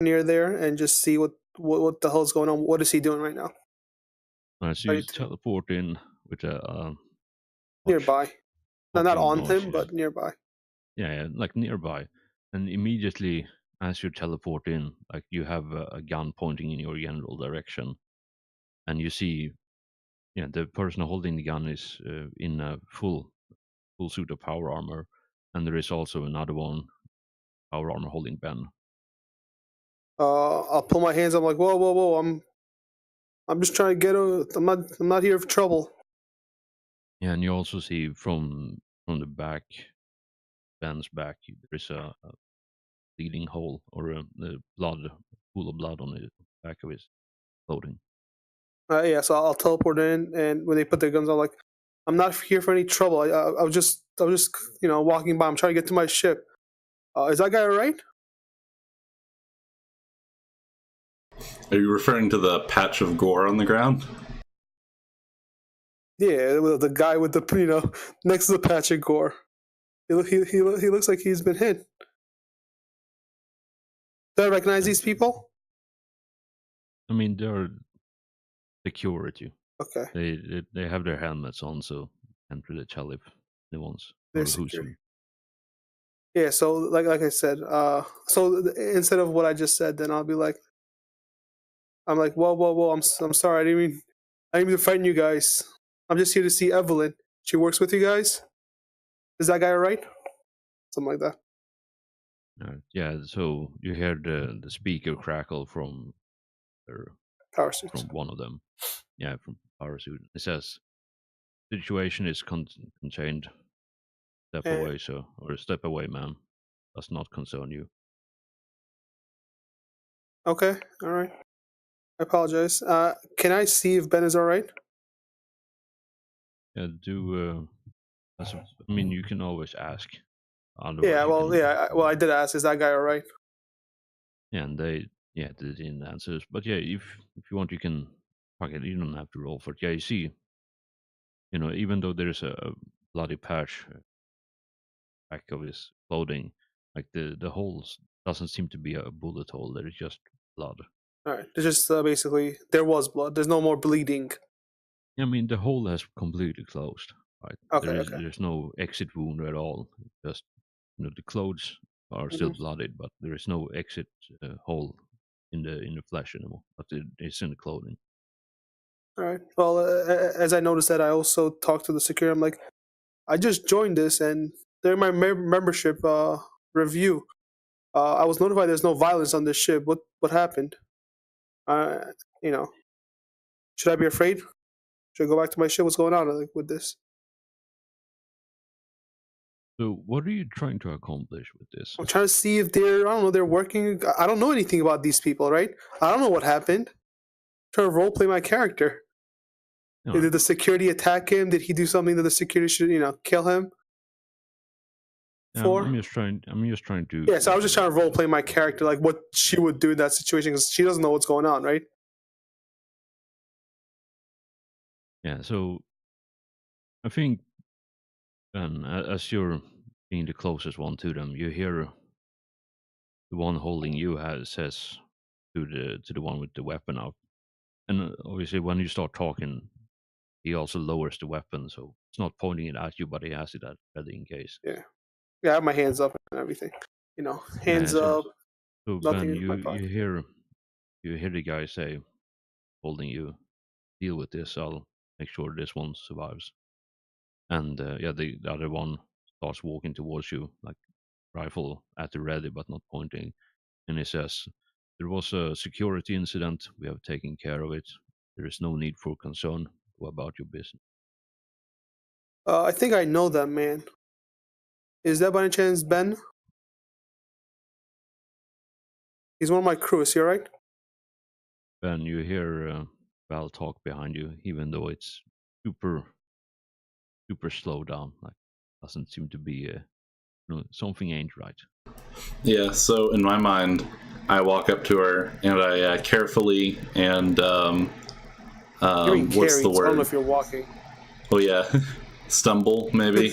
near there and just see what the hell's going on. What is he doing right now? So you Right teleport in with a much nearby. No, not popping on him, noises. but nearby. Yeah, like nearby, and immediately as you teleport in, like you have a gun pointing in your general direction, and you see, yeah, the person holding the gun is in a full suit of power armor, and there is also another one power armor holding Ben. I'll pull my hands up like, whoa, whoa, whoa! I'm just trying to get a. I'm not here for trouble. Yeah, and you also see from the back, Ben's back, there is a bleeding hole or a blood pool of blood on the back of his clothing. Yeah, so I'll teleport in, and when they put their guns on, like, I'm not here for any trouble. I was just, walking by. I'm trying to get to my ship. Is that guy all right? Are you referring to the patch of gore on the ground? Yeah, the guy with the, next to the patch of gore. He looks like he's been hit. Do I recognize these people? I mean, they're security. Okay, They have their helmets on, so can't really tell if the ones they're or who's security. who. Yeah, so like I said, instead of what I just said, then I'll be like, I'm like, whoa, whoa, whoa! I'm sorry. I didn't mean to frighten you guys. I'm just here to see Evelyn. She works with you guys. Is that guy all right? Something like that. Yeah, so you hear the speaker crackle from their, Power suits. from one of them. Yeah, from power suit. It says situation is contained. Step And away, so or step away, ma'am. Does not concern you. okay, all right. I apologize. Can I see if Ben is all right? Yeah, do. I mean, you can always ask. Yeah. Otherwise, you Well, can. yeah. Well, I did ask. Is that guy all right? Yeah, and they didn't answer. But yeah, if you want, you can. Fuck it, you don't have to roll for it. Yeah, you see, even though there's a bloody patch back of his clothing, like the holes doesn't seem to be a bullet hole. There is just blood. All right. There's just basically there was blood. There's no more bleeding. I mean, the hole has completely closed. Right, Okay. Okay. there's no exit wound at all. Just the clothes are still Hmm. blooded, but there is no exit hole in the flesh anymore. But it's in the clothing. All right. Well, as I noticed that, I also talked to the security. I'm like, I just joined this, and they're my membership review. I was notified there's no violence on this ship. What happened? Uh, you know, should I be afraid? Should I go back to my ship? What's going on with this? So, what are you trying to accomplish with this? I'm trying to see if they're, I don't know, they're working. I don't know anything about these people, right? I don't know what happened. I'm trying to roleplay my character. No, Did the security attack him? Did he do something that the security should, kill him I'm for? just trying. I'm just trying to. Yeah, so I was just trying to roleplay my character, like what she would do in that situation, because she doesn't know what's going on, right? Yeah. So, I think, as you're being the closest one to them, you hear the one holding you says to the one with the weapon out, and obviously when you start talking, he also lowers the weapon, so it's not pointing it at you, but he has it at ready in case. Yeah. Yeah, I have my hands up and everything. Yeah. Hands up, So nothing Ben, in my you pocket. hear the guy say, holding you, deal with this. I'll make sure this one survives. And yeah, the other one starts walking towards you, like rifle at the ready, but not pointing. And he says, "There was a security incident. We have taken care of it. There is no need for concern. Go about your business." I think I know that man. Is that by any chance Ben? He's one of my crew. Is he alright? Ben, you hear Val talk behind you, even though it's super super slow down. Like doesn't seem to be something ain't right. Yeah, so in my mind, I walk up to her and I carefully and You're being what's the carried. So I don't know word? if you're walking. Oh yeah, stumble maybe.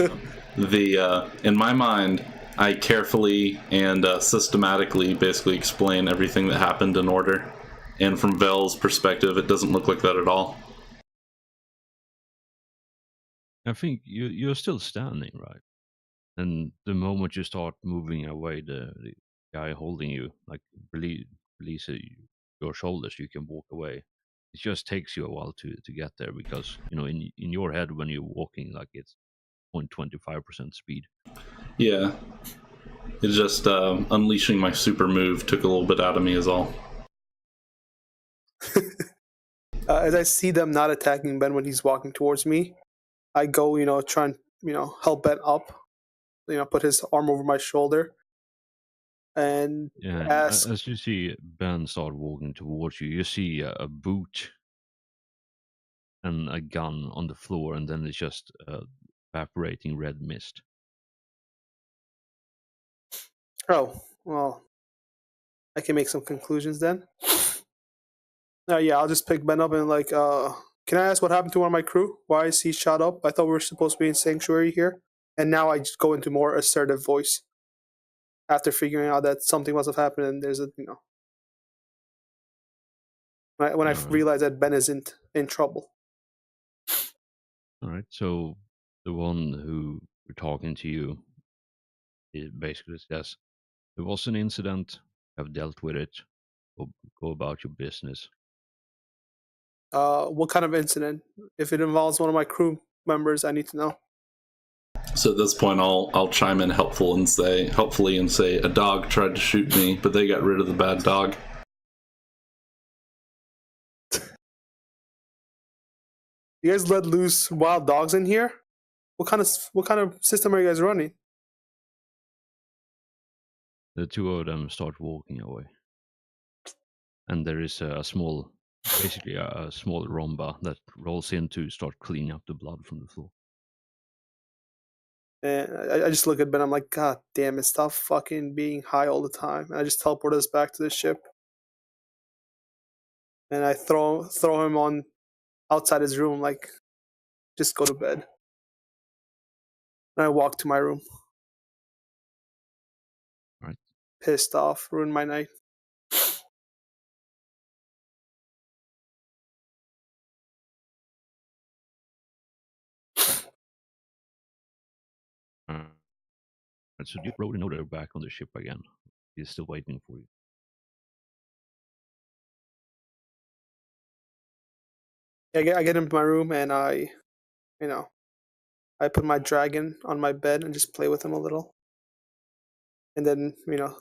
In my mind, I carefully and systematically basically explain everything that happened in order. And from Vel's perspective, it doesn't look like that at all. I think you're still standing, right? And the moment you start moving away, the guy holding you, like release your shoulders, you can walk away. It just takes you a while to get there because in your head when you're walking, like it's 0.25% speed. Yeah, it's just unleashing my super move took a little bit out of me, is all. As I see them not attacking Ben when he's walking towards me, I go, try and, help Ben up, put his arm over my shoulder and Yeah, and ask, as you see Ben start walking towards you, you see a boot and a gun on the floor, and then it's just evaporating red mist. oh, well, I can make some conclusions then. Yeah, I'll just pick Ben up and like, can I ask what happened to one of my crew? Why is he shot up? I thought we were supposed to be in sanctuary here, and now I just go into more assertive voice after figuring out that something must have happened, and there's a, when I All right, realize that Ben isn't in trouble. all right. So the one who we're talking to you, it basically says there was an incident. Have dealt with it. Go about your business. What kind of incident? If it involves one of my crew members, I need to know. So at this point, I'll chime in helpfully and say a dog tried to shoot me, but they got rid of the bad dog. You guys let loose wild dogs in here? What kind of system are you guys running? The two of them start walking away, and there is basically a small romba that rolls in to start cleaning up the blood from the floor. And I just look at Ben. I'm like, God damn it! Stop fucking being high all the time. And I just teleport us back to the ship. And I throw him on outside his room, like, just go to bed. And I walk to my room, Right. pissed off, ruined my night. So you wrote a note they're back on the ship again. He's still waiting for you. I get into my room and you know, I put my dragon on my bed and just play with him a little. And then,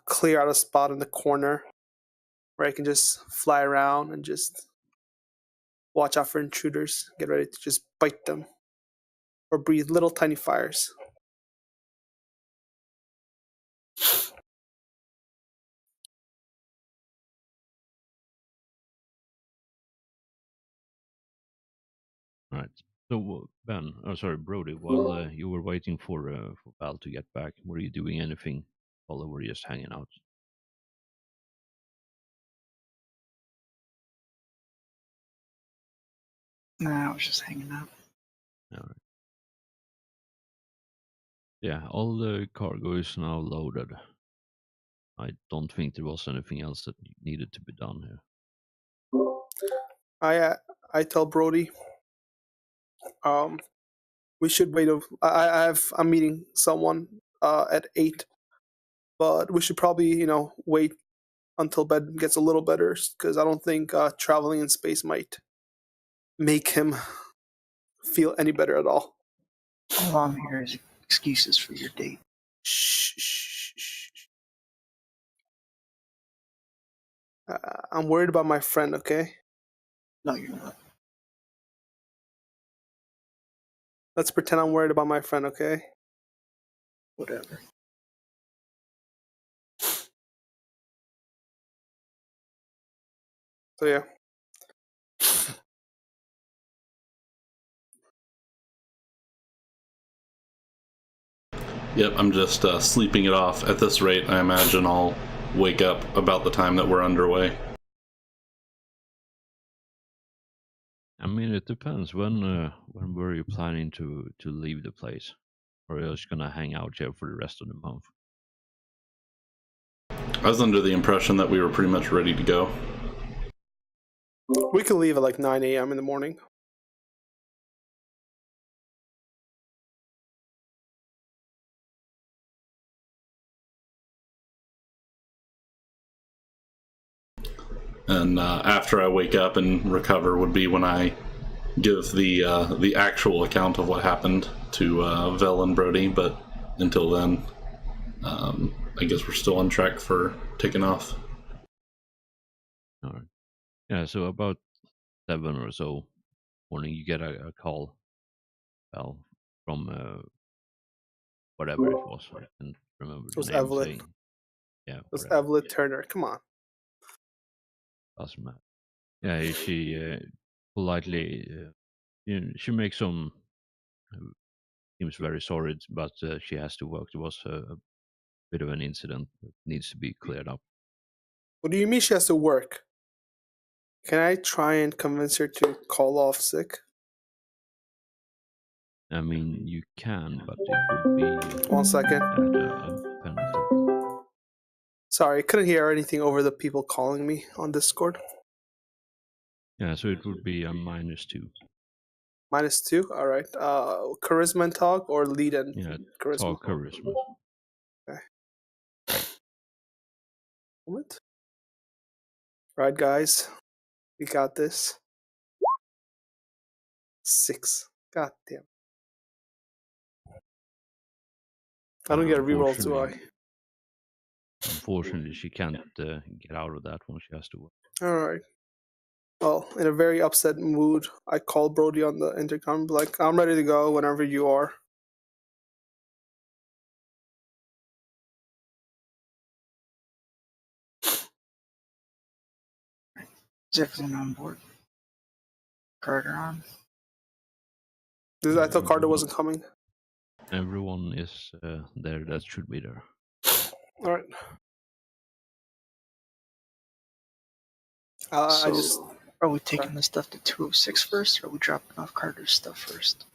clear out a spot in the corner where I can just fly around and just watch out for intruders, get ready to just bite them or breathe little tiny fires. Right. So Ben, oh sorry, Brody. While you were waiting for Val to get back, were you doing anything? While were you just hanging out? Nah, I was just hanging out. All right. Yeah, all the cargo is now loaded. I don't think there was anything else that needed to be done here. I tell Brody, um, we should wait. I'm meeting someone at 8, but we should probably wait until bed gets a little better because I don't think traveling in space might make him feel any better at all. All I'm here is excuses for your date. Shh, shh, shh. I'm worried about my friend. Okay, No, you're not. let's pretend I'm worried about my friend. Okay. Whatever. So yeah. Yep, I'm just sleeping it off. At this rate, I imagine I'll wake up about the time that we're underway. I mean, it depends. When were you planning to leave the place, or are you just gonna hang out here for the rest of the month? I was under the impression that we were pretty much ready to go. We can leave at like 9 a.m. in the morning. And after I wake up and recover would be when I give the actual account of what happened to Vel and Brody. But until then, I guess we're still on track for taking off. All right. Yeah. So about 7 or so morning, you get a call, well, from whatever it was. I can't remember It the was name. Evelyn. Saying, yeah, It was whatever. Evelyn Turner. Come on. Doesn't matter. Yeah, she politely, she makes some. Seems very sorry, but she has to work. There was a bit of an incident that needs to be cleared up. What do you mean she has to work? Can I try and convince her to call off sick? I mean, you can, but it would be 1 second. at a penalty. Sorry, I couldn't hear anything over the people calling me on Discord. Yeah, so it would be a -2. -2. All right. Charisma and talk or lead and Yeah, charisma. talk charisma. Okay. Moment. Right, guys. We got this. 6. God damn. I don't get a reroll, do I? Unfortunately, she can't get out of that one. She has to work. All right. Well, in a very upset mood, I call Brody on the intercom, like, I'm ready to go whenever you are. Is everyone on board? Carter on? I thought Carter wasn't coming. Everyone is there that should be there. All right. So, I just. are we taking the stuff to 206 first, or are we dropping off Carter's stuff first?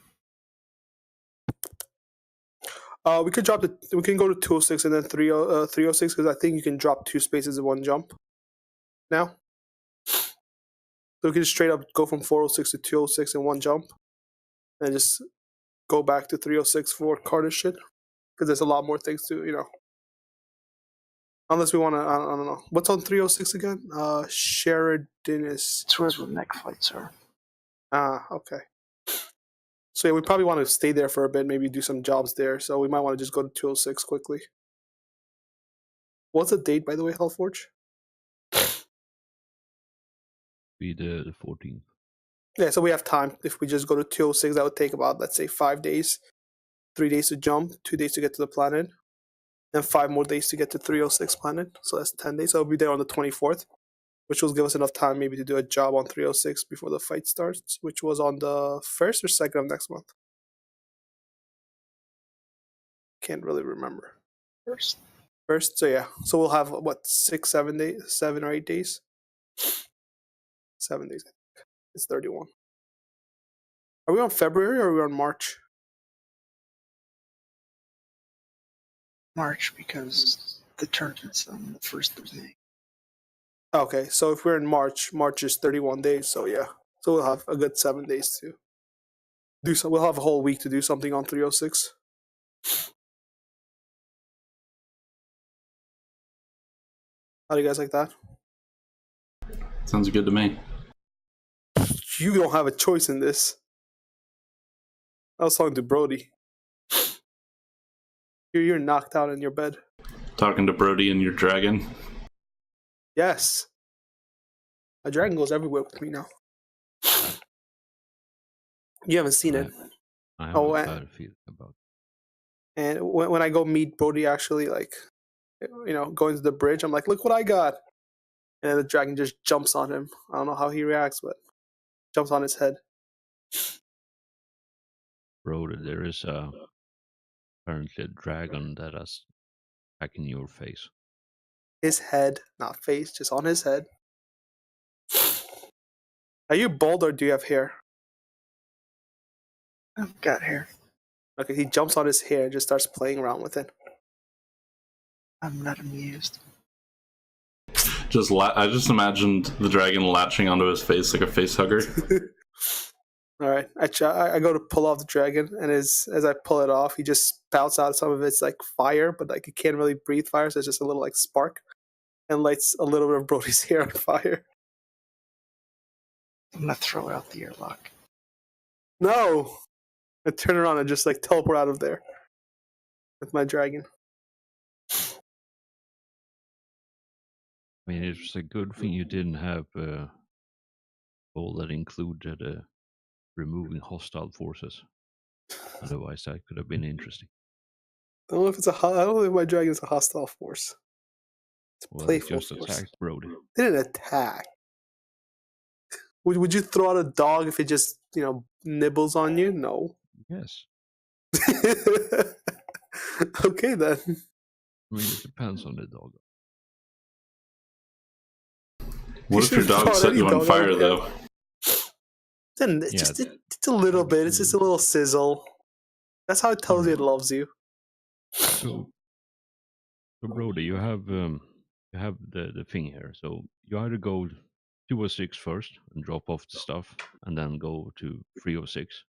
We could drop it. We can go to 206 and then 306 because I think you can drop 2 spaces in one jump. Now, so we can just straight up go from 406 to 206 in one jump, and just go back to 306 for Carter shit because there's a lot more things to. Unless we want to, I don't know. What's on 306 again? Sheridan is. It's where the neck flights are. Okay. So yeah, we probably want to stay there for a bit, maybe do some jobs there. So we might want to just go to 206 quickly. What's the date, by the way, Hellforge? Be the 14th. Yeah, so we have time. If we just go to 206, that would take about, let's say, 5 days. 3 days to jump, 2 days to get to the planet, and 5 more days to get to 306 planet. So that's 10 days. So we'll be there on the 24th, which will give us enough time maybe to do a job on 306 before the fight starts, which was on the 1st or 2nd of next month. Can't really remember. First, so yeah. So we'll have, what, 6, 7 days? 7 or 8 days? 7 days. It's 31. Are we on February or are we on March? March, because the tournament's on the 1st of May. Okay, so if we're in March, March is 31 days, so yeah. So we'll have a good 7 days to do so. We'll have a whole week to do something on 306. How do you guys like that? Sounds good to me. You don't have a choice in this. I was talking to Brody. You're knocked out in your bed. Talking to Brody and your dragon. Yes. My dragon goes everywhere with me now. You haven't seen it. I have Oh, a bad feeling about it. And when I go meet Brody, actually, like, going to the bridge, I'm like, look what I got. And then the dragon just jumps on him. I don't know how he reacts, but jumps on his head. Bro, there is apparently a dragon that is attacking your face. His head, not face, just on his head. Are you bald or do you have hair? I've got hair. Okay, he jumps on his hair and just starts playing around with it. I'm not amused. I just imagined the dragon latching onto his face like a face hugger. All right, I go to pull off the dragon, and as I pull it off, he just spouts out some of its like fire, but like it can't really breathe fire, so it's just a little like spark, and lights a little bit of Brody's hair on fire. I'm gonna throw out the airlock. No, I turn around and just like teleport out of there with my dragon. I mean, it's a good thing you didn't have a goal that included removing hostile forces. Otherwise, that could have been interesting. I don't know if I don't know if my dragon is a hostile force. It's a Well, it playful just force. attacked Brody. They didn't attack. Would you throw out a dog if it just nibbles on you? No. Yes. Okay then. I mean, it depends on the dog. What if your dog set you on fire, though? Then it's just it's a little bit. It's just a little sizzle. That's how it tells you it loves you. So Brody, you have the thing here. So you either go 206 first and drop off the stuff, and then go to 306,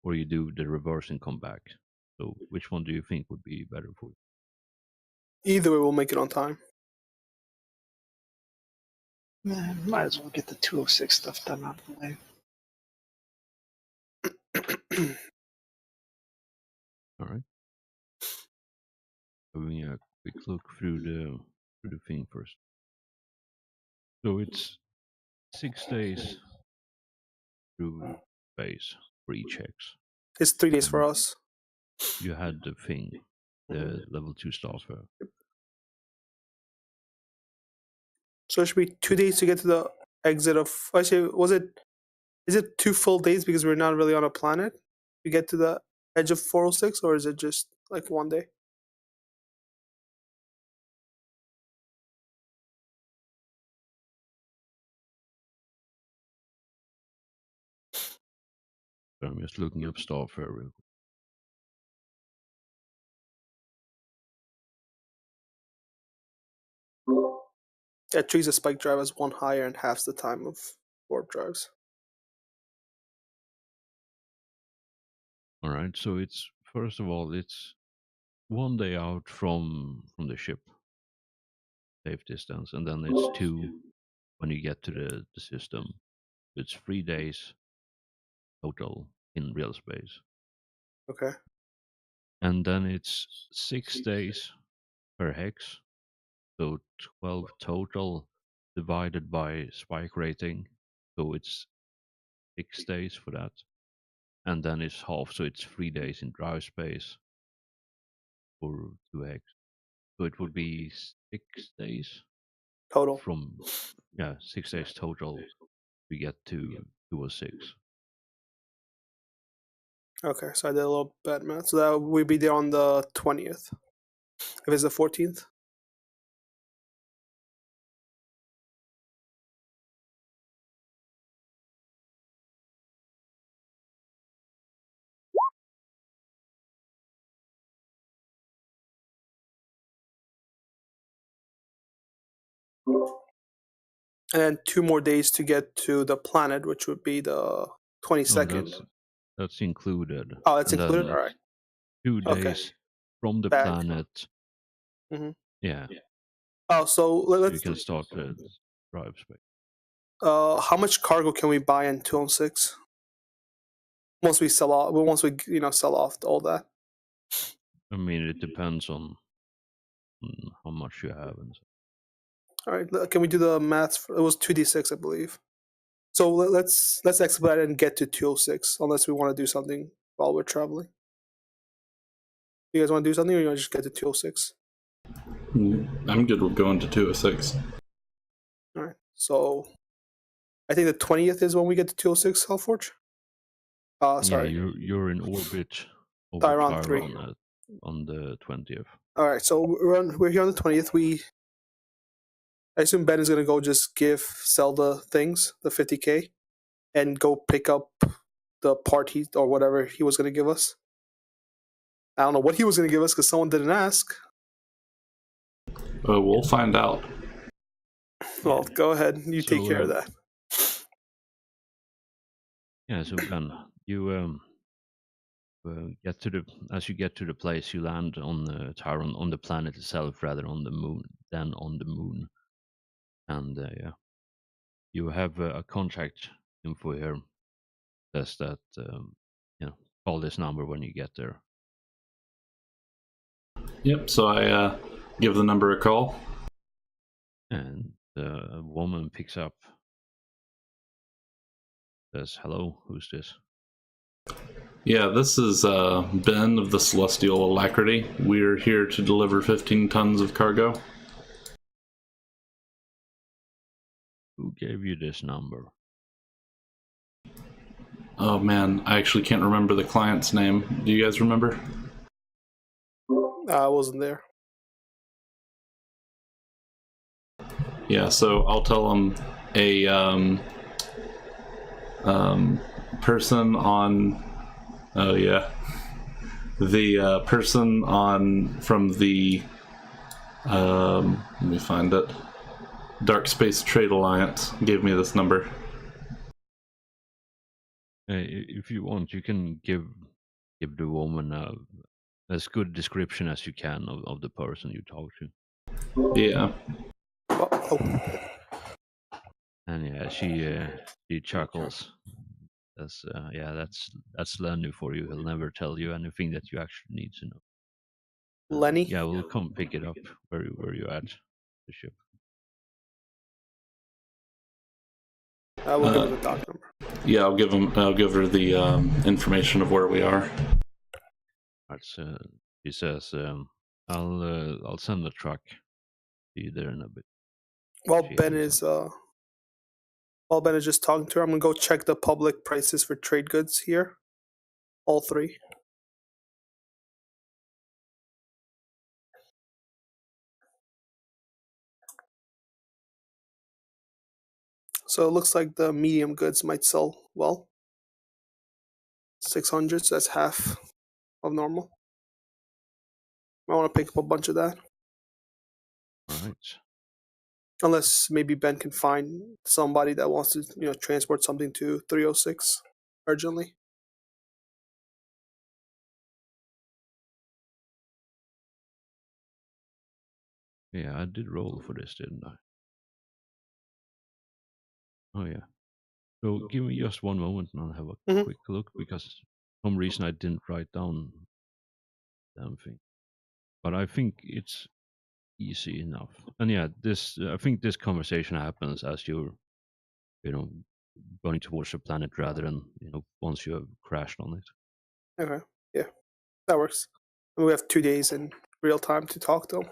or you do the reverse and come back. So which one do you think would be better for you? Either way, we'll make it on time. Might as well get the 206 stuff done out of the way. All right. Having a quick look through the thing first. So it's 6 days through base for each hex. It's 3 days for us. You had the thing, the level 2 starter. So it should be 2 days to get to the exit of. Actually, is it 2 full days because we're not really on a planet to get to the edge of 406, or is it just like 1 day? So I'm just looking up starter real quick. Yeah, trees a spike drive as 1 higher and halves the time of warp drives. All right, so it's first of all, it's 1 day out from the ship, safe distance, and then it's 2 when you get to the system. It's 3 days total in real space, Okay. and then it's 6 days per hex, so 12 total divided by spike rating, so it's 6 days for that, and then it's half, so it's 3 days in drive space for 2 hex. So it would be 6 days Total. from 6 days total. We get to 206. Okay, so I did a little bad math. So that would be there on the 20th. If it's the 14th. And then 2 more days to get to the planet, which would be the 22nd. That's included. Oh, that's included? All right. 2 days Okay. from the Back. planet. Mhm. Yeah. Oh, so let's. You can start the drive space. How much cargo can we buy in 206? Once we sell off, sell off all that. I mean, it depends on how much you have. And so. All right, can we do the math? It was 2d6, I believe. So let's expedite it and get to 206, unless we want to do something while we're traveling. You guys want to do something, or you want to just get to 206? I'm good with going to 206. All right, so I think the 20th is when we get to 206, Hellforge. Sorry. Yeah, you're in orbit over Tyron 3 on the 20th. All right, so we're here on the 20th. I assume Ben is gonna go just sell the things, the 50K, and go pick up the part or whatever he was gonna give us. I don't know what he was gonna give us because someone didn't ask. We'll find out. Well, go ahead. You take So care of that. yeah, so Ben, you get to the as you get to the place, you land on the Tyron on the planet itself rather on the moon than on the moon, and yeah, you have a contact info here. Says that call this number when you get there. Yep. So I give the number a call. And a woman picks up. Says, "Hello, who's this?" Yeah, this is Ben of the Celestial Alacrity. We're here to deliver 15 tons of cargo. Who gave you this number? Oh man, I actually can't remember the client's name. Do you guys remember? I wasn't there. Yeah, so I'll tell them a person on. Oh yeah, the person on from the. Let me find it. Dark Space Trade Alliance gave me this number. If you want, you can give the woman as good description as you can of the person you talk to. Yeah. And yeah, she chuckles. That's Lenny for you. He'll never tell you anything that you actually need to know. Lenny? Yeah, we'll come pick it up where you at the ship. I will give her the dock number. Yeah, I'll give her the information of where we are. That's he says, I'll send the truck. See you there in a bit. While She Ben hangs is just talking to her, I'm gonna go check the public prices for trade goods here. All three. So it looks like the medium goods might sell well. 600, so that's half of normal. I want to pick up a bunch of that. All right. Unless maybe Ben can find somebody that wants to, transport something to 306 urgently. Yeah, I did roll for this, didn't I? Oh yeah. So give me just one moment and I'll have a quick look because for some reason I didn't write down damn thing. But I think it's easy enough. And yeah, I think this conversation happens as you're, going towards the planet rather than once you have crashed on it. Okay, yeah, that works. And we have 2 days in real time to talk to them.